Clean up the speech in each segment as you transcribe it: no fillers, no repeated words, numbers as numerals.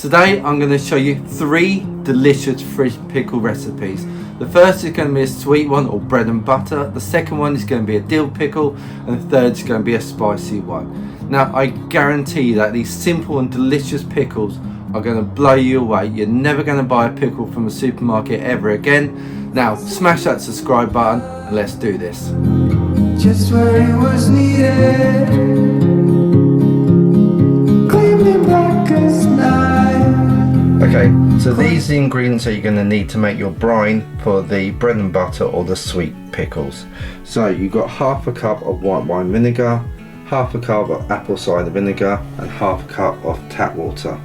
Today I'm going to show you 3 delicious fish pickle recipes. The first is going to be a sweet one, or bread and butter. The second one is going to be a dill pickle, and the third is going to be a spicy one. Now I guarantee that these simple and delicious pickles are going to blow you away. You're never going to buy a pickle from a supermarket ever again. Now smash that subscribe button and let's do this. Just where it was needed, gleaming black as night. Okay, so these are the ingredients that you're going to need to make your brine for the bread and butter or the sweet pickles. So you've got half a cup of white wine vinegar, half a cup of apple cider vinegar, and half a cup of tap water.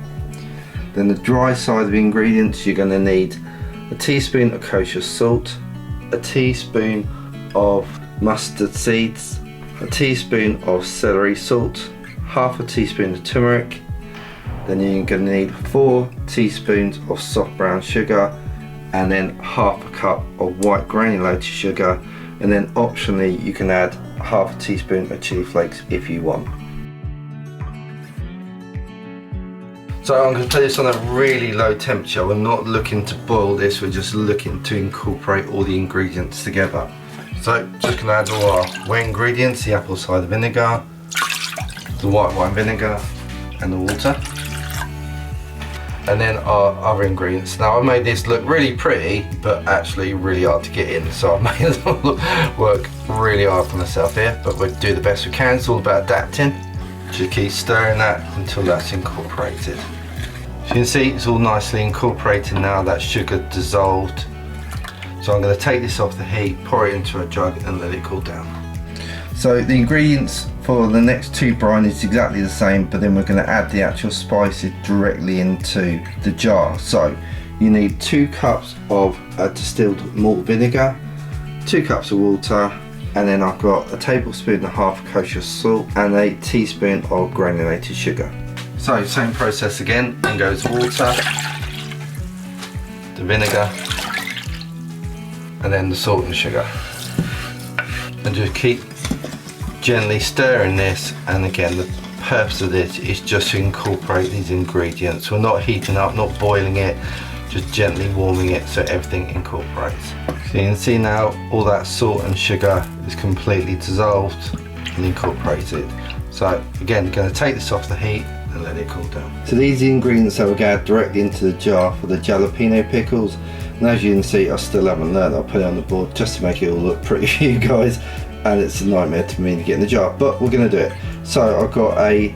Then the dry side of the ingredients, you're going to need a teaspoon of kosher salt, a teaspoon of mustard seeds, a teaspoon of celery salt, half a teaspoon of turmeric. Then you're going to need 4 teaspoons of soft brown sugar, and then half a cup of white granulated sugar, and then optionally you can add half a teaspoon of chili flakes if you want. So I'm going to put this on a really low temperature. We're not looking to boil this, we're just looking to incorporate all the ingredients together. So just going to add all our wet ingredients, the apple cider vinegar, the white wine vinegar and the water. And then our other ingredients. Now I've made this look really pretty, but actually really hard to get in. So I've made it work really hard for myself here, but we'll do the best we can. It's all about adapting. Just keep stirring that until that's incorporated. So you can see it's all nicely incorporated now, that sugar dissolved. So I'm going to take this off the heat, pour it into a jug and let it cool down. So the ingredients for the next 2 brine is exactly the same, but then we're going to add the actual spices directly into the jar. So you need 2 cups of distilled malt vinegar, 2 cups of water, and then I've got a tablespoon and a half of kosher salt and a teaspoon of granulated sugar. So same process again, in goes the water, the vinegar, and then the salt and sugar. And just keep gently stirring this, and again the purpose of this is just to incorporate these ingredients. We're not heating up, not boiling it, just gently warming it so everything incorporates. So you can see now all that salt and sugar is completely dissolved and incorporated. So again, going to take this off the heat and let it cool down. So these are the ingredients that we're going to add directly into the jar for the jalapeno pickles. And as you can see, I still haven't learned. I'll put it on the board just to make it all look pretty for you guys. And it's a nightmare to me to get in the jar, but we're going to do it. So I've got a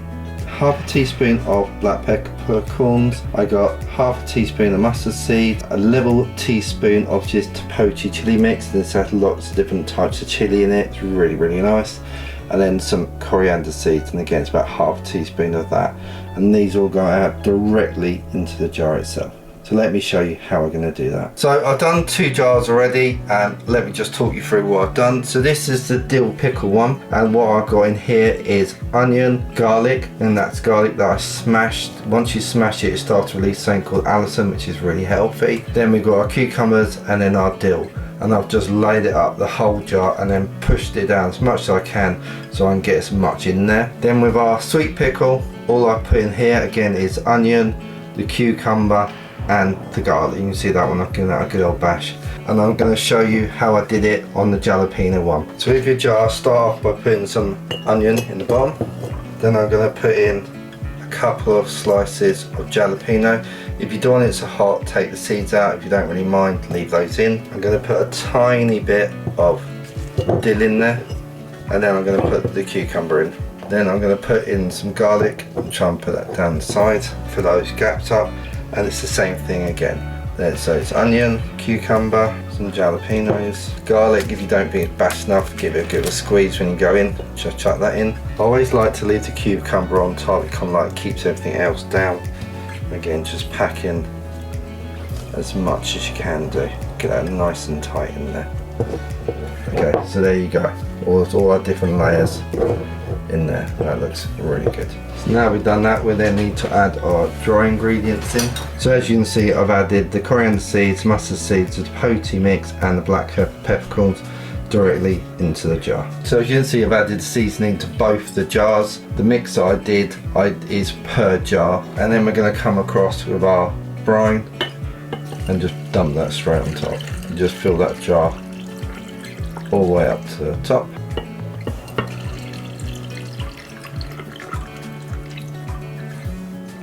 half a teaspoon of black peppercorns, I got half a teaspoon of mustard seed, a level teaspoon of just chipotle chili mix. This has lots of different types of chili in it, it's really nice. And then some coriander seeds, and again it's about half a teaspoon of that. And these all go out directly into the jar itself. So let me show you how we're going to do that. So I've done 2 jars already, and let me just talk you through what I've done. So this is the dill pickle one, and what I've got in here is onion, garlic, and that's garlic that I smashed. Once you smash it, it starts to release something called allicin, which is really healthy. Then we've got our cucumbers and then our dill. And I've just laid it up the whole jar and then pushed it down as much as I can so I can get as much in there. Then with our sweet pickle, all I put in here again is onion, the cucumber, and the garlic. You can see that one, I've given that a good old bash. And I'm going to show you how I did it on the jalapeno one. So with your jar, start off by putting some onion in the bottom. Then I'm going to put in a couple of slices of jalapeno. If you don't want it so hot, take the seeds out. If you don't really mind, leave those in. I'm going to put a tiny bit of dill in there, and then I'm going to put the cucumber in. Then I'm going to put in some garlic and try and put that down the side, fill those gaps up. And it's the same thing again. So it's onion, cucumber, some jalapenos, garlic. If you don't think it's bashed enough, give it a good squeeze when you go in. Just chuck that in. I always like to leave the cucumber on top. It kind of like keeps everything else down. Again, just pack in as much as you can do. Get that nice and tight in there. Okay, so there you go. All our different layers in there. That looks really good. So now we've done that, we then need to add our dry ingredients in. So as you can see, I've added the coriander seeds, mustard seeds, the chipotle mix and the black peppercorns directly into the jar. So as you can see, I've added seasoning to both the jars. The mix that I did is per jar, and then we're going to come across with our brine and just dump that straight on top. And just fill that jar all the way up to the top.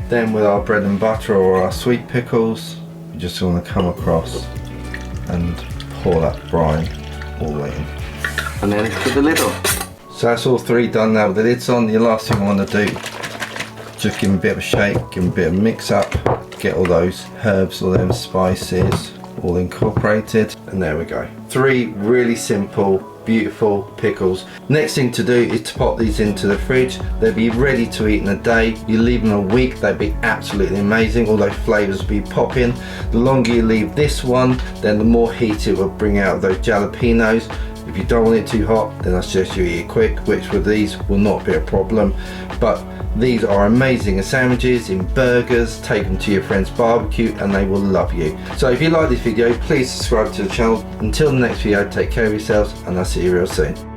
Then with our bread and butter or our sweet pickles, you just want to come across and pour that brine all the way in. And then put the lid on. So that's all three done now with the lids on. The last thing I want to do, just give them a bit of a shake, give them a bit of a mix up, get all those herbs, all them spices all incorporated, and there we go. Three really simple, beautiful pickles. Next thing to do is to pop these into the fridge. They'll be ready to eat in a day. You leave them a week, they'll be absolutely amazing. All those flavours will be popping. The longer you leave this one, then the more heat it will bring out those jalapenos. If you don't want it too hot, then I suggest you eat it quick, which with these will not be a problem. But these are amazing as sandwiches, in burgers, take them to your friend's barbecue and they will love you. So if you like this video, please subscribe to the channel. Until the next video, take care of yourselves and I'll see you real soon.